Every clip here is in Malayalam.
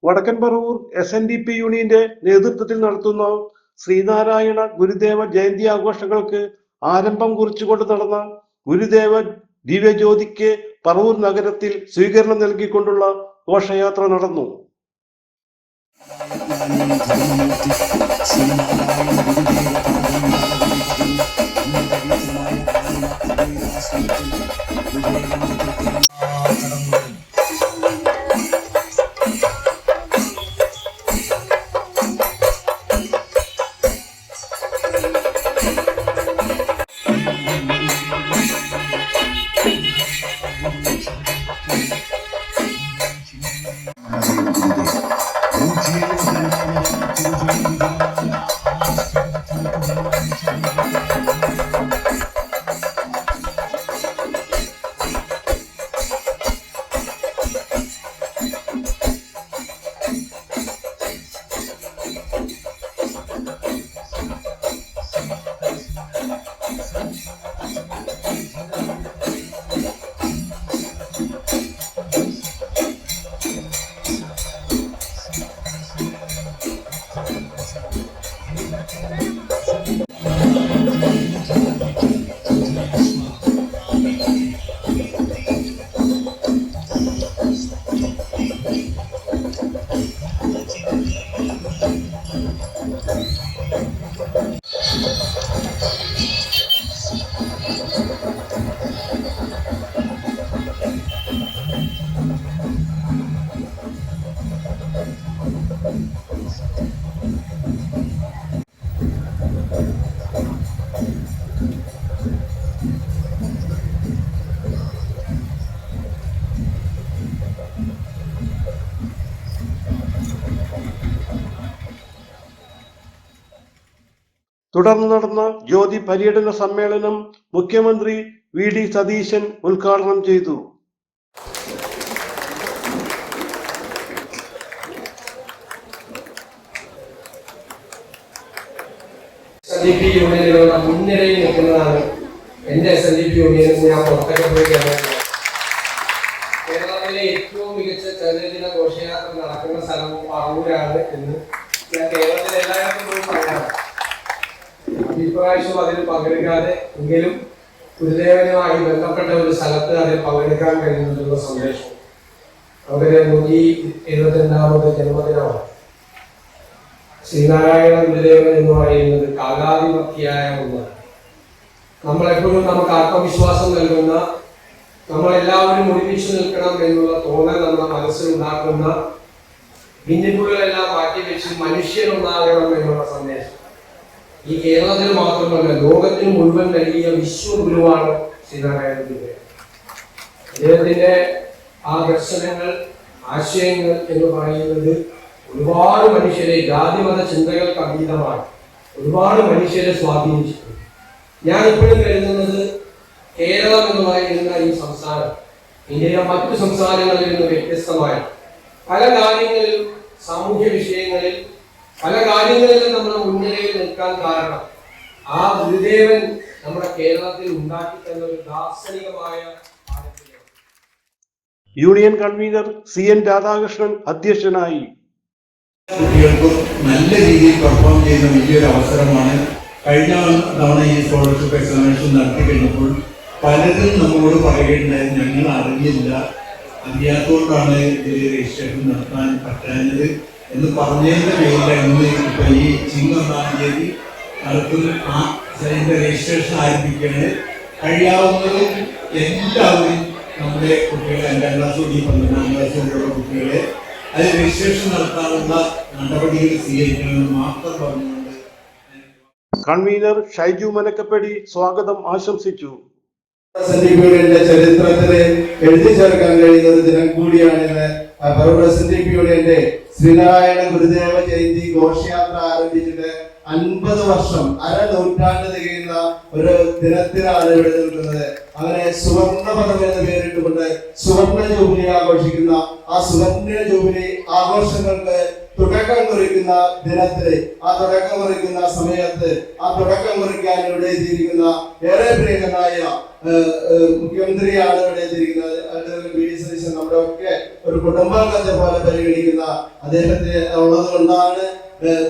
വടക്കൻ പറവൂർ SNDP യൂണിയന്റെ നേതൃത്വത്തിൽ നടത്തുന്ന ശ്രീനാരായണ ഗുരുദേവ ജയന്തി ആഘോഷങ്ങൾക്ക് ആരംഭം കുറിച്ചുകൊണ്ട് നടന്ന ഗുരുദേവ ദിവ്യജ്യോതിക്ക് പറവൂർ നഗരത്തിൽ സ്വീകരണം നൽകിക്കൊണ്ടുള്ള ഘോഷയാത്ര നടന്നു. തുടർന്ന് നടന്ന ജ്യോതി പര്യടന സമ്മേളനം മുഖ്യമന്ത്രി VD സതീശൻ ഉദ്ഘാടനം ചെയ്തു. SNDP യൂണിയനുകളുടെ മുൻനിരയിൽ നിൽക്കുന്നതാണ് എന്റെ SNDP യൂണിയൻ. ഞാൻ പുറത്തൊക്കെ പോയി കേരളത്തിലെ ഏറ്റവും മികച്ച ചരിത്ര ഘോഷയാത്ര നടക്കുന്ന സ്ഥലം പറവൂരാണ് എന്ന് ഞാൻ കേരളത്തിലെ എല്ലായിടത്തും പോയി പറയാം. ഇപ്രാവശ്യം അതിൽ പങ്കെടുക്കാതെ എങ്കിലും ഗുരുദേവനുമായി ബന്ധപ്പെട്ട ഒരു സ്ഥലത്ത് അതിൽ പങ്കെടുക്കാൻ കഴിയുന്നതിനുള്ള സന്ദേശം. അവരുടെ 172ാമത് ജന്മദിനമാണ്. ശ്രീനാരായണ ഗുരുദേവൻ എന്ന് പറയുന്നത് കാലാധിപത്യായ ഒന്നാണ്. നമ്മളെപ്പോഴും നമുക്ക് ആത്മവിശ്വാസം നൽകുന്ന, നമ്മളെല്ലാവരും ഒരുമിച്ച് നിൽക്കണം എന്നുള്ള തോന്നൽ നമ്മുടെ മനസ്സിലുണ്ടാക്കുന്ന ഭിന്നിപ്പുകളെല്ലാം മാറ്റിവെച്ച് മനുഷ്യനൊന്നാകണം എന്നുള്ള സന്ദേശം ഈ കേരളത്തിൽ മാത്രമല്ല ലോകത്തിന് മുഴുവൻ നൽകിയ വിശ്വഗുരുവാണ് ശ്രീനാരായണ ഗുരുദേവൻ. അദ്ദേഹത്തിന്റെ ആ ദർശനങ്ങൾ, ആശയങ്ങൾ എന്ന് പറയുന്നത് ഒരുപാട് മനുഷ്യരെ, ജാതിമത ചിന്തകൾക്ക് അതീതമാണ്, ഒരുപാട് മനുഷ്യരെ സ്വാധീനിച്ചിട്ടുണ്ട്. ഞാൻ ഇപ്പോഴും കരുതുന്നത് കേരളം എന്ന് പറയുന്ന ഈ സംസ്ഥാനം ഇന്ത്യയിലെ മറ്റു സംസ്ഥാനങ്ങളിൽ നിന്ന് വ്യത്യസ്തമായ പല കാര്യങ്ങളിലും, സാമൂഹ്യ വിഷയങ്ങളിൽ പല കാര്യങ്ങളിലും നമ്മുടെ മുൻനിരയിൽ നിൽക്കാൻ കാരണം ആ ഗുരുദേവൻ നമ്മുടെ കേരളത്തിൽ ഉണ്ടാക്കി തന്ന ഒരു ദാർശനികമായ യൂണിയൻ കൺവീനർ CN രാധാകൃഷ്ണൻ അധ്യക്ഷനായി. കുട്ടികൾക്കും നല്ല രീതിയിൽ പെർഫോം ചെയ്യുന്ന വലിയൊരു അവസരമാണ്. കഴിഞ്ഞ തവണ ഈ സ്കോളർഷിപ്പ് എക്സാമിനേഷൻ നടത്തി കഴിഞ്ഞപ്പോൾ പലരും നമ്മളോട് പറയുകയുണ്ടായത് ഞങ്ങൾ അറിഞ്ഞില്ല, അറിയാത്തതുകൊണ്ടാണ് ഇതിൽ രജിസ്ട്രേഷൻ നടത്താൻ പറ്റാഞ്ഞത് എന്ന് പറഞ്ഞതിൻ്റെ പേരിലാണ് ഇപ്പൊ ഈ ചിങ്ങം 1-ാം തീയതി നടത്തുന്ന ആ രജിസ്ട്രേഷൻ ആരംഭിക്കുകയാണ്. കഴിയാവുന്നതും എല്ലാവരും നമ്മുടെ കുട്ടികളെ 2ാം ക്ലാസ് കൂടി 12ാം ക്ലാസ് വരെയുള്ള കുട്ടികളെ അത് രജിസ്ട്രേഷൻ നടത്താനുള്ള നടപടികൾ സ്വീകരിക്കണമെന്ന് മാത്രം പറഞ്ഞുകൊണ്ട് കൺവീനർ ഷൈജു മനക്കപ്പടി സ്വാഗതം ആശംസിച്ചു. ചരിത്രത്തില് എഴുതി ചേർക്കാൻ കഴിയുന്ന ഒരു ദിനം കൂടിയാണിന്ന്. പറവൂർ SNDP യൂണിയന്റെ ശ്രീനാരായണ ഗുരുദേവ ജയന്തി ഘോഷയാത്ര ആരംഭിച്ചിട്ട് 50 വർഷം, അരനൂറ്റാണ്ട് തികയുന്ന ഒരു ദിനത്തിലാണ് ഇവിടെ നിൽക്കുന്നത്. അങ്ങനെ സുവർണ പദം എന്ന് പേരിട്ടുകൊണ്ട് സുവർണ ജൂബിലി ആഘോഷിക്കുന്ന ആ സുവർണ ജൂബിലി ആഘോഷങ്ങൾക്ക് തുടക്കം കുറിക്കുന്ന ദിനത്തില്, ആ തുടക്കം കുറിക്കുന്ന സമയത്ത്, ആ തുടക്കം കുറിക്കാൻ ഇവിടെ എത്തിയിരിക്കുന്ന ഏറെ പ്രിയങ്കനായ മുഖ്യമന്ത്രിയാണ് ഇവിടെ എത്തിയിരിക്കുന്നത്. VD സതീശൻ നമ്മുടെ ഒക്കെ ഒരു കുടുംബാംഗത്തെ പോലെ പരിഗണിക്കുന്ന അദ്ദേഹത്തിന് ഉള്ളത് കൊണ്ടാണ്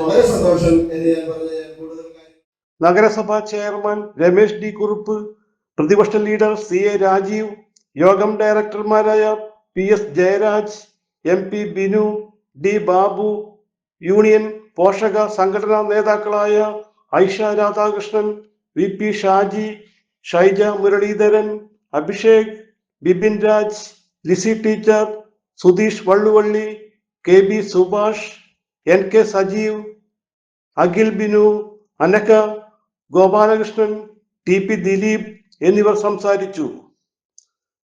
വളരെ സന്തോഷം എന്ന് ഞാൻ പറഞ്ഞ കൂടുതൽ കാര്യം. നഗരസഭാ ചെയർമാൻ രമേശ് ഡി കുറുപ്പ്, പ്രതിപക്ഷ ലീഡർ CA രാജീവ്, യോഗം ഡയറക്ടർമാരായ PS Jayaraj, MP Binu, D Babu, union പോഷക സംഘടനാ നേതാക്കളായ Aisha Radhakrishnan, VP Shaji, Shaija Muraleedharan, Abhishek, Bipin Raj, Lissy teacher, Sudheesh Valluvalli, KB Subhash, NK Sajeev, Akhil Binu, Anaka, Gopalakrishnan, TP Dileep എന്നിവർ സംസാരിച്ചു.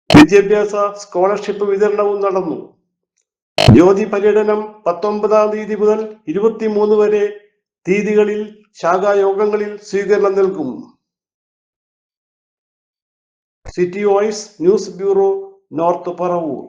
വിദ്യാഭ്യാസ സ്കോളർഷിപ്പ് വിതരണവും നടന്നു. ജ്യോതി പര്യടനം 19-ാം തീയതി മുതൽ 23 വരെ തീയതികളിൽ ശാഖായോഗങ്ങളിൽ സ്വീകരണം നൽകും. City voice news bureau, north Paravur.